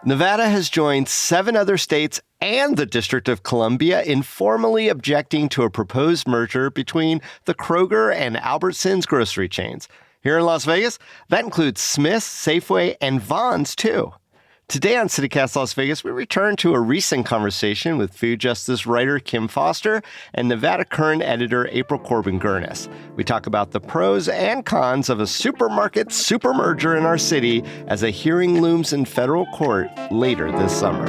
Nevada has joined 7 other states and the District of Columbia in formally objecting to a proposed merger between the Kroger and Albertsons grocery chains. Here in Las Vegas, that includes Smith's, Safeway, and Vons, too. Today on CityCast Las Vegas, we return to a recent conversation with food justice writer Kim Foster and Nevada Current editor April Corbin-Gurnis. We talk about the pros and cons of a supermarket super merger in our city as a hearing looms in federal court later this summer.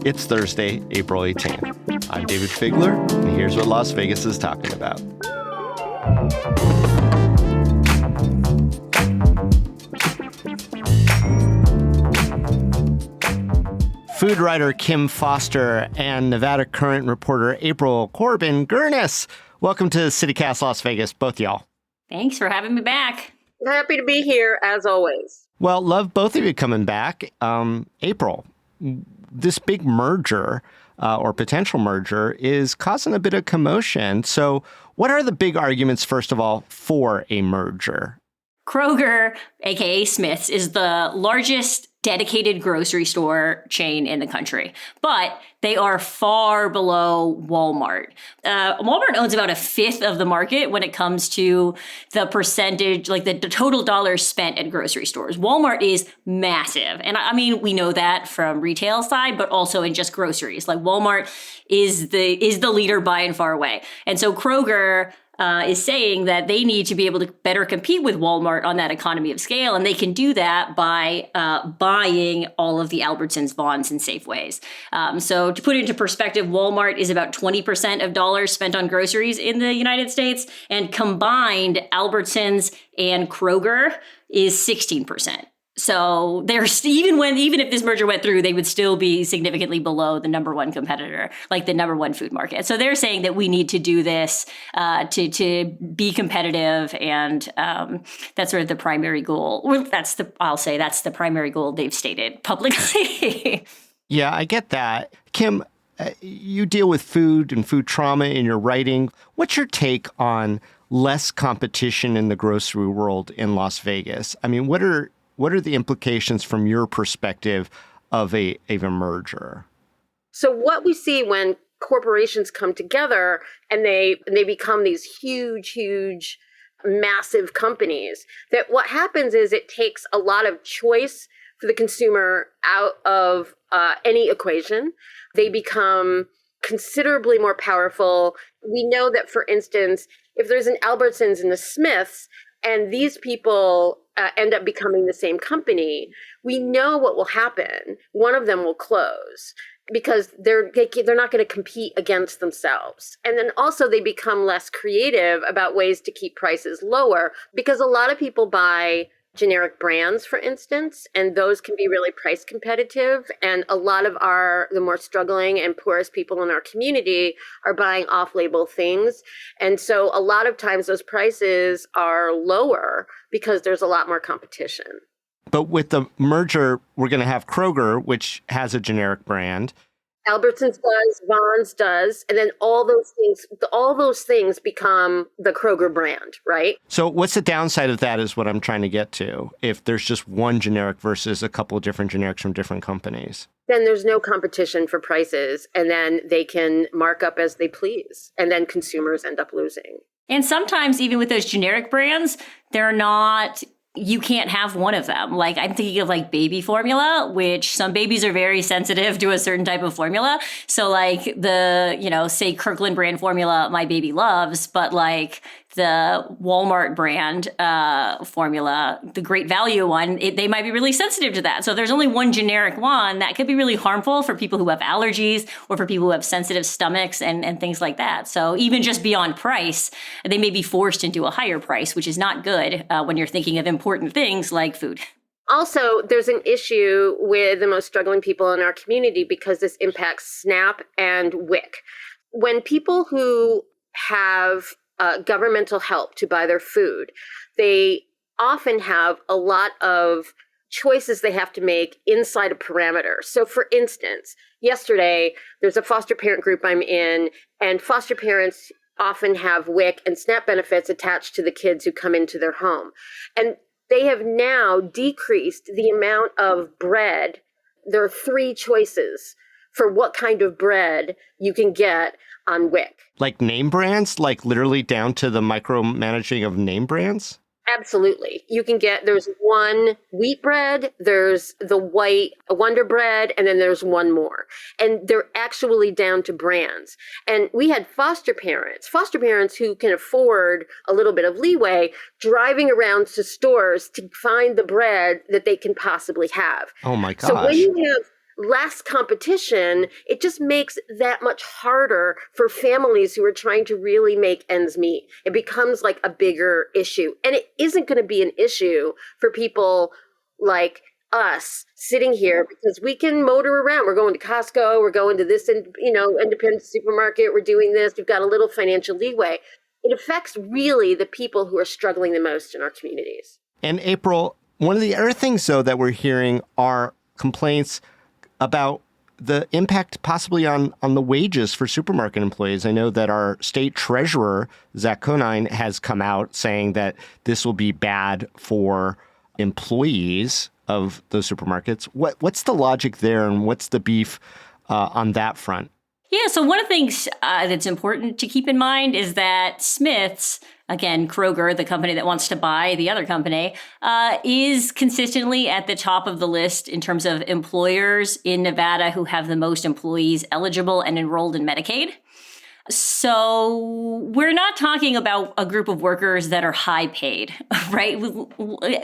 It's Thursday, April 18th. I'm David Figler, and here's what Las Vegas is talking about. Food writer Kim Foster and Nevada Current reporter April Corbin-Gurnis. Welcome to CityCast Las Vegas, both y'all. Thanks for having me back. Happy to be here, as always. Well, love both of you coming back. April, this big merger or potential merger is causing a bit of commotion. So what are the big arguments, first of all, for a merger? Kroger, aka Smith's, is the largest dedicated grocery store chain in the country, but they are far below Walmart. Walmart owns about 1/5 of the market when it comes to the percentage, like the total dollars spent at grocery stores. Walmart is massive. And I mean, we know that from retail side, but also in just groceries. Like Walmart is the leader by and far away. And so Kroger is saying that they need to be able to better compete with Walmart on that economy of scale. And they can do that by buying all of the Albertsons, Vons, and Safeways. So to put it into perspective, Walmart is about 20% of dollars spent on groceries in the United States. And combined, Albertsons and Kroger is 16%. So there's even if this merger went through, they would still be significantly below the number one competitor, like the number one food market. So they're saying that we need to do this to be competitive, and that's sort of the primary goal. Well, I'll say that's the primary goal they've stated publicly. Yeah, I get that. Kim, you deal with food and food trauma in your writing. What's your take on less competition in the grocery world in Las Vegas? I mean, what are the implications from your perspective of a merger? So what we see when corporations come together and they become these huge, massive companies, that what happens is it takes a lot of choice for the consumer out of any equation. They become considerably more powerful. We know that, for instance, if there's an Albertsons and a Smith's, and these people end up becoming the same company, we know what will happen. One of them will close because they're not going to compete against themselves. And then also they become less creative about ways to keep prices lower, because a lot of people buy generic brands, for instance, and those can be really price competitive. And a lot of the more struggling and poorest people in our community are buying off-label things. And so a lot of times those prices are lower because there's a lot more competition. But with the merger, we're going to have Kroger, which has a generic brand. Albertsons does, Vons does, and then all those things become the Kroger brand, right? So what's the downside of that is what I'm trying to get to. If there's just one generic versus a couple of different generics from different companies. Then there's no competition for prices, and then they can mark up as they please, and then consumers end up losing. And sometimes even with those generic brands, you can't have one of them. Like I'm thinking of like baby formula, which some babies are very sensitive to a certain type of formula. So like say Kirkland brand formula, my baby loves, but like the Walmart brand formula, the Great Value one, they might be really sensitive to that. So there's only one generic one that could be really harmful for people who have allergies or for people who have sensitive stomachs and things like that. So even just beyond price, they may be forced into a higher price, which is not good when you're thinking of important things like food. Also, there's an issue with the most struggling people in our community because this impacts SNAP and WIC. When people who have governmental help to buy their food, they often have a lot of choices they have to make inside a parameter. So for instance, yesterday, there's a foster parent group I'm in, and foster parents often have WIC and SNAP benefits attached to the kids who come into their home. And They have now decreased the amount of bread. There are 3 choices for what kind of bread you can get on WIC. Like name brands, like literally down to the micromanaging of name brands? Absolutely. There's one wheat bread, there's the white Wonder Bread, and then there's one more. And they're actually down to brands. And we had foster parents who can afford a little bit of leeway, driving around to stores to find the bread that they can possibly have. Oh my So when gosh. you have less competition, it just makes that much harder for families who are trying to really make ends meet. It becomes like a bigger issue. And it isn't going to be an issue for people like us sitting here because we can motor around. We're going to Costco, we're going to this, independent supermarket, we're doing this. We've got a little financial leeway. It affects really the people who are struggling the most in our communities. And April, one of the other things, though, that we're hearing are complaints about the impact possibly on the wages for supermarket employees. I know that our state treasurer, Zach Conine, has come out saying that this will be bad for employees of those supermarkets. What's the logic there, and what's the beef on that front? Yeah, so one of the things that's important to keep in mind is that Smith's, again, Kroger, the company that wants to buy the other company, is consistently at the top of the list in terms of employers in Nevada who have the most employees eligible and enrolled in Medicaid. So we're not talking about a group of workers that are high paid, right?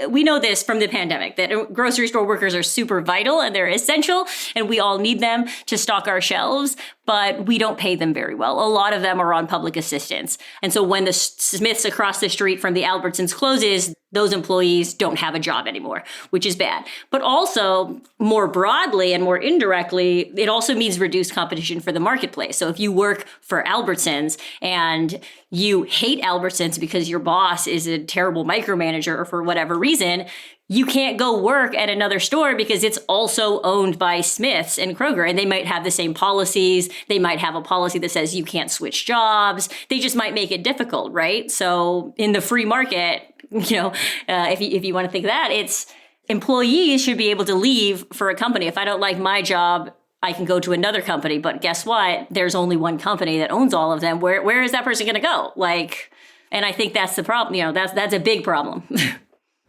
We know this from the pandemic, that grocery store workers are super vital and they're essential and we all need them to stock our shelves, but we don't pay them very well. A lot of them are on public assistance. And so when the Smiths across the street from the Albertsons closes, those employees don't have a job anymore, which is bad. But also, more broadly and more indirectly, it also means reduced competition for the marketplace. So if you work for Albertsons and you hate Albertsons because your boss is a terrible micromanager or for whatever reason, you can't go work at another store because it's also owned by Smiths and Kroger, and they might have the same policies. They might have a policy that says you can't switch jobs. They just might make it difficult, right? So in the free market, if you want to think that, it's employees should be able to leave for a company. If I don't like my job, I can go to another company. But guess what? There's only one company that owns all of them. Where is that person going to go? And I think that's the problem. That's a big problem.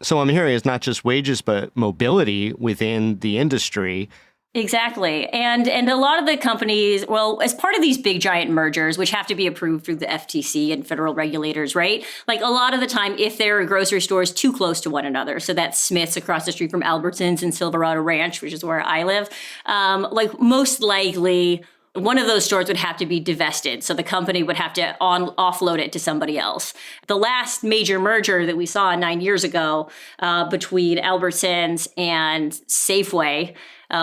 So I'm hearing it's not just wages, but mobility within the industry. Exactly. And a lot of the companies, well, as part of these big giant mergers, which have to be approved through the FTC and federal regulators, right? Like a lot of the time, if there are grocery stores too close to one another, so that's Smith's across the street from Albertsons and Silverado Ranch, which is where I live, most likely one of those stores would have to be divested. So the company would have to offload it to somebody else. The last major merger that we saw 9 years ago between Albertsons and Safeway,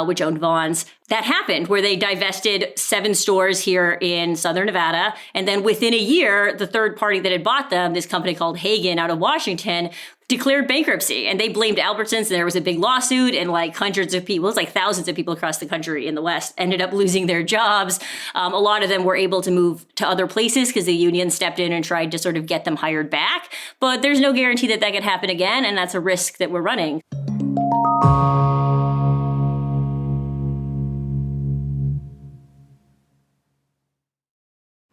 which owned Vons, that happened where they divested 7 stores here in Southern Nevada. And then within a year, the third party that had bought them, this company called Hagen out of Washington, declared bankruptcy. And they blamed Albertsons. And there was a big lawsuit, and hundreds of people, it's like thousands of people across the country in the West ended up losing their jobs. A lot of them were able to move to other places because the union stepped in and tried to sort of get them hired back. But there's no guarantee that could happen again. And that's a risk that we're running.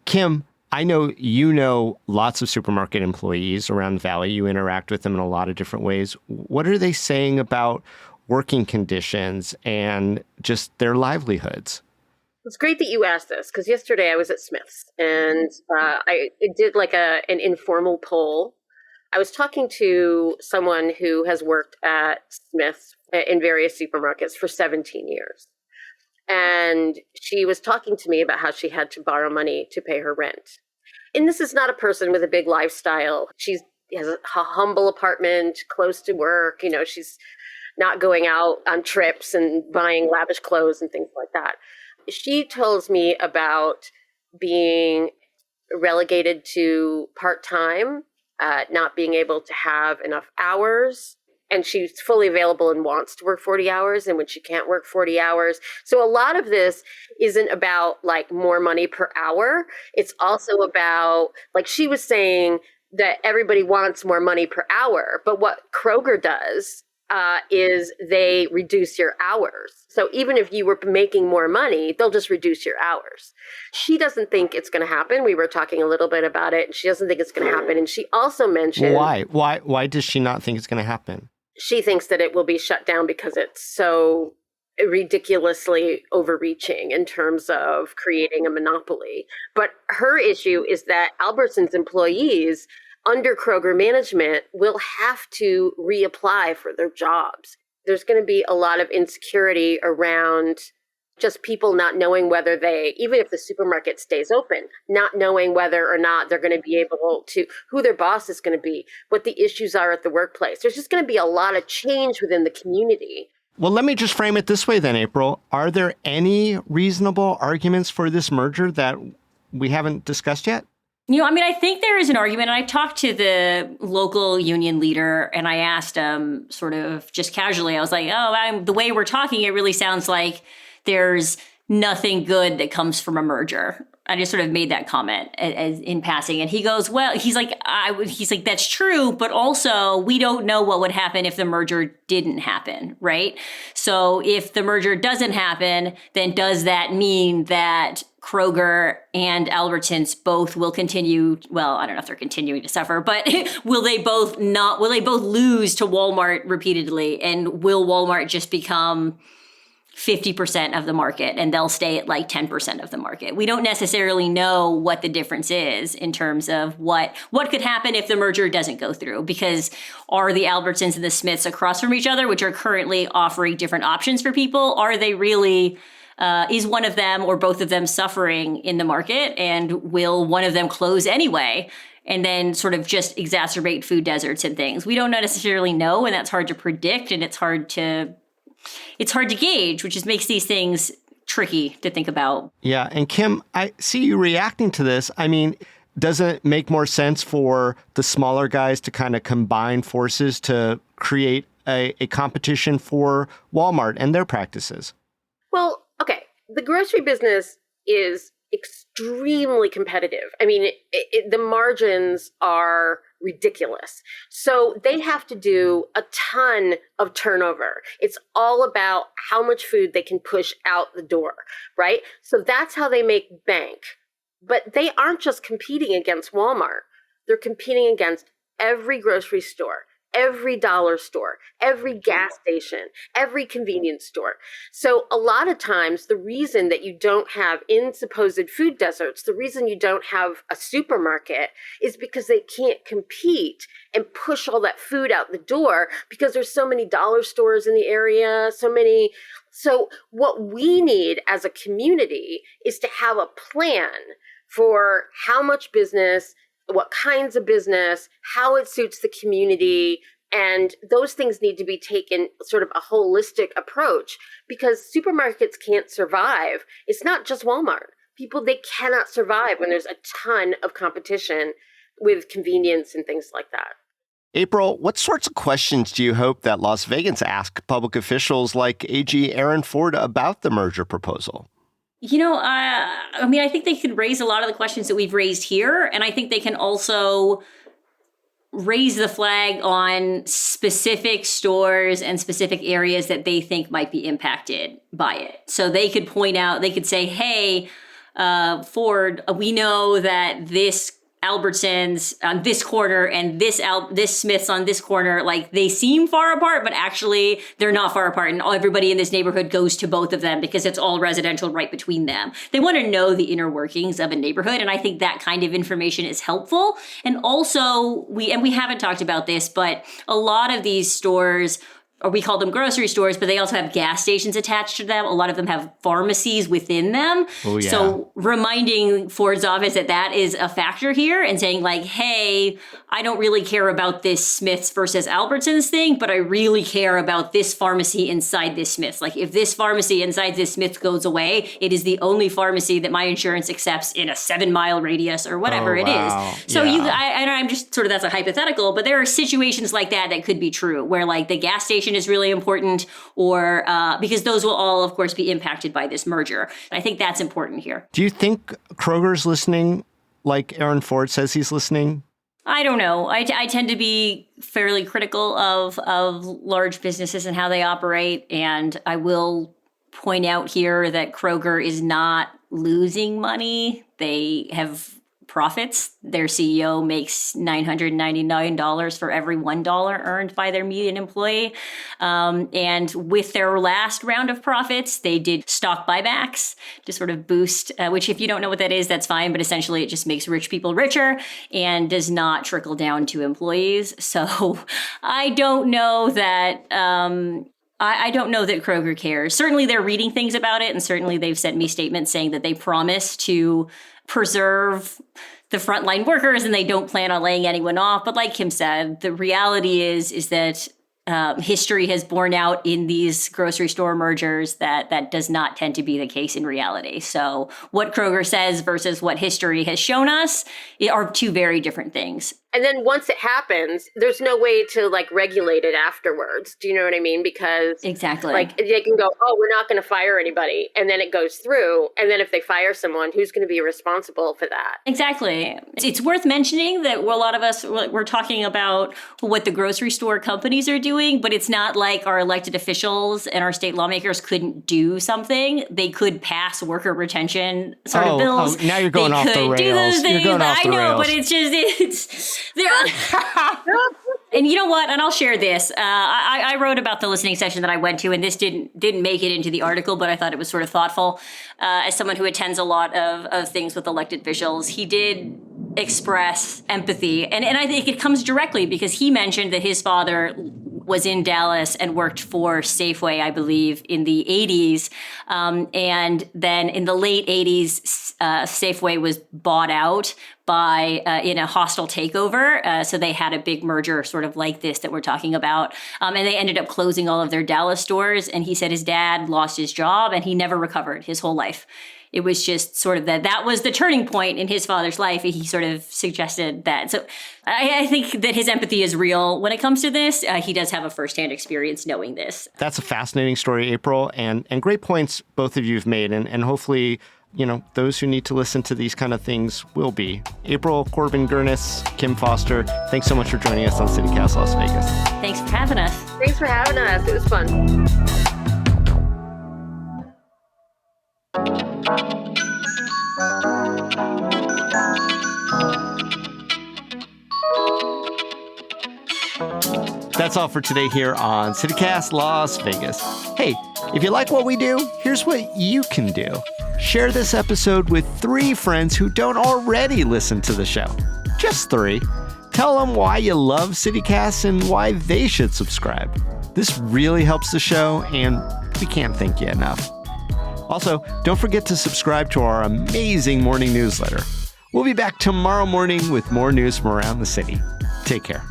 Kim, I know you know lots of supermarket employees around the Valley. You interact with them in a lot of different ways. What are they saying about working conditions and just their livelihoods? It's great that you asked this because yesterday I was at Smith's and I did an informal poll. I was talking to someone who has worked at Smith's in various supermarkets for 17 years. And she was talking to me about how she had to borrow money to pay her rent. And this is not a person with a big lifestyle. She has a humble apartment close to work. She's not going out on trips and buying lavish clothes and things like that. She tells me about being relegated to part-time, not being able to have enough hours. And she's fully available and wants to work 40 hours. And when she can't work 40 hours. So a lot of this isn't about more money per hour. It's also about, she was saying, that everybody wants more money per hour. But what Kroger does is they reduce your hours. So even if you were making more money, they'll just reduce your hours. She doesn't think it's going to happen. We were talking a little bit about it, and she doesn't think it's going to happen. And she also mentioned... Why does she not think it's going to happen? She thinks that it will be shut down because it's so ridiculously overreaching in terms of creating a monopoly. But her issue is that Albertsons employees under Kroger management will have to reapply for their jobs. There's going to be a lot of insecurity around just people not knowing whether even if the supermarket stays open, not knowing whether or not they're going to be able to, who their boss is going to be, what the issues are at the workplace. There's just going to be a lot of change within the community. Well, let me just frame it this way then, April. Are there any reasonable arguments for this merger that we haven't discussed yet? I think there is an argument. And I talked to the local union leader and I asked him sort of just casually, I was like, the way we're talking, it really sounds like there's nothing good that comes from a merger. I just sort of made that comment as in passing. And he goes, well, he's like, that's true. But also we don't know what would happen if the merger didn't happen. Right. So if the merger doesn't happen, then does that mean that Kroger and Albertsons both will continue? Well, I don't know if they're continuing to suffer, but will they both lose to Walmart repeatedly? And will Walmart just become 50% of the market and they'll stay at like 10% of the market? We don't necessarily know what the difference is in terms of what could happen if the merger doesn't go through, because are the Albertsons and the Smiths across from each other, which are currently offering different options for people, are they really, is one of them or both of them suffering in the market, and will one of them close anyway and then sort of just exacerbate food deserts and things? We don't necessarily know, and that's hard to predict, and it's hard to gauge, which just makes these things tricky to think about. Yeah. And Kim, I see you reacting to this. I mean, doesn't it make more sense for the smaller guys to kind of combine forces to create a competition for Walmart and their practices? Well, okay. The grocery business is extremely competitive. I mean, the margins are ridiculous. So they have to do a ton of turnover. It's all about how much food they can push out the door, right? So that's how they make bank. But they aren't just competing against Walmart. They're competing against every grocery store, every dollar store, every gas station, every convenience store. So a lot of times, the reason that you don't have in supposed food deserts, the reason you don't have a supermarket is because they can't compete and push all that food out the door because there's so many dollar stores in the area, So what we need as a community is to have a plan for how much business, what kinds of business, how it suits the community. And those things need to be taken sort of a holistic approach, because supermarkets can't survive. It's not just Walmart. They cannot survive when there's a ton of competition with convenience and things like that. April, what sorts of questions do you hope that Las Vegans ask public officials like AG Aaron Ford about the merger proposal? I think they could raise a lot of the questions that we've raised here. And I think they can also raise the flag on specific stores and specific areas that they think might be impacted by it. So they could point out, they could say, hey, Ford, we know that this Albertsons on this corner and this Smith's on this corner, like they seem far apart, but actually they're not far apart. And everybody in this neighborhood goes to both of them because it's all residential right between them. They want to know the inner workings of a neighborhood. And I think that kind of information is helpful. And also we haven't talked about this, but a lot of these stores, or we call them grocery stores, but they also have gas stations attached to them. A lot of them have pharmacies within them. Oh, yeah. So reminding Ford's office that is a factor here and saying like, hey, I don't really care about this Smith's versus Albertsons thing, but I really care about this pharmacy inside this Smith's. Like if this pharmacy inside this Smith's goes away, it is the only pharmacy that my insurance accepts in a 7-mile radius or whatever it is. So I'm just sort of, that's a hypothetical, but there are situations like that could be true where like the gas station is really important, or because those will all, of course, be impacted by this merger. I think that's important here. Do you think Kroger's listening like Aaron Ford says he's listening? I don't know. I tend to be fairly critical of large businesses and how they operate. And I will point out here that Kroger is not losing money. They have profits. Their CEO makes $999 for every $1 earned by their median employee. And with their last round of profits, they did stock buybacks to sort of boost, which if you don't know what that is, that's fine. But essentially, it just makes rich people richer and does not trickle down to employees. So I don't know that. I don't know that Kroger cares. Certainly, they're reading things about it. And certainly, they've sent me statements saying that they promise to preserve the frontline workers and they don't plan on laying anyone off. But like Kim said, the reality is that history has borne out in these grocery store mergers that does not tend to be the case in reality. So what Kroger says versus what history has shown us are two very different things. And then once it happens, there's no way to like regulate it afterwards. Do you know what I mean? Because exactly, like they can go, oh, we're not going to fire anybody. And then it goes through. And then if they fire someone, who's going to be responsible for that? Exactly. It's worth mentioning that a lot of us, we're talking about what the grocery store companies are doing, but it's not like our elected officials and our state lawmakers couldn't do something. They could pass worker retention sort of bills. Now you're going off the rails. Do those things. You're going off the I know, rails. but it's and you know what? And I'll share this. I wrote about the listening session that I went to, and this didn't make it into the article, but I thought it was sort of thoughtful. As someone who attends a lot of things with elected officials, he did express empathy. And I think it comes directly because he mentioned that his father was in Dallas and worked for Safeway, I believe, in the 80s. And then in the late 80s, Safeway was bought out by in a hostile takeover. So they had a big merger sort of like this that we're talking about. And they ended up closing all of their Dallas stores. And he said his dad lost his job and he never recovered his whole life. It was just sort of that was the turning point in his father's life. He sort of suggested that. So I think that his empathy is real when it comes to this. He does have a firsthand experience knowing this. That's a fascinating story, April, and great points both of you have made. And hopefully, you know, those who need to listen to these kind of things will be. April, Corbin Gurnis, Kim Foster, thanks so much for joining us on CityCast Las Vegas. Thanks for having us. Thanks for having us. It was fun. That's all for today here on CityCast Las Vegas. Hey, if you like what we do, here's what you can do. Share this episode with 3 friends who don't already listen to the show. Just 3. Tell them why you love CityCast and why they should subscribe. This really helps the show, and we can't thank you enough. Also, don't forget to subscribe to our amazing morning newsletter. We'll be back tomorrow morning with more news from around the city. Take care.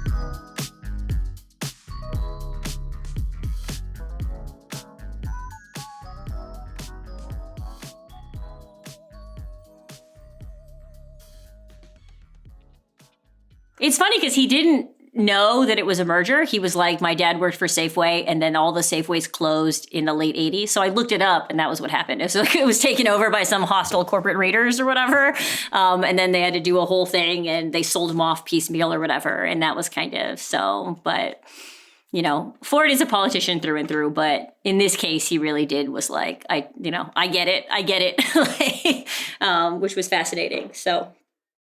It's funny because he didn't know that it was a merger. He was like, my dad worked for Safeway, and then all the Safeways closed in the late 80s. So I looked it up, and that was what happened. It was like it was taken over by some hostile corporate raiders or whatever. And then they had to do a whole thing, and they sold them off piecemeal or whatever. And that was kind of so. But, you know, Ford is a politician through and through. But in this case, he really was like, I get it, which was fascinating. So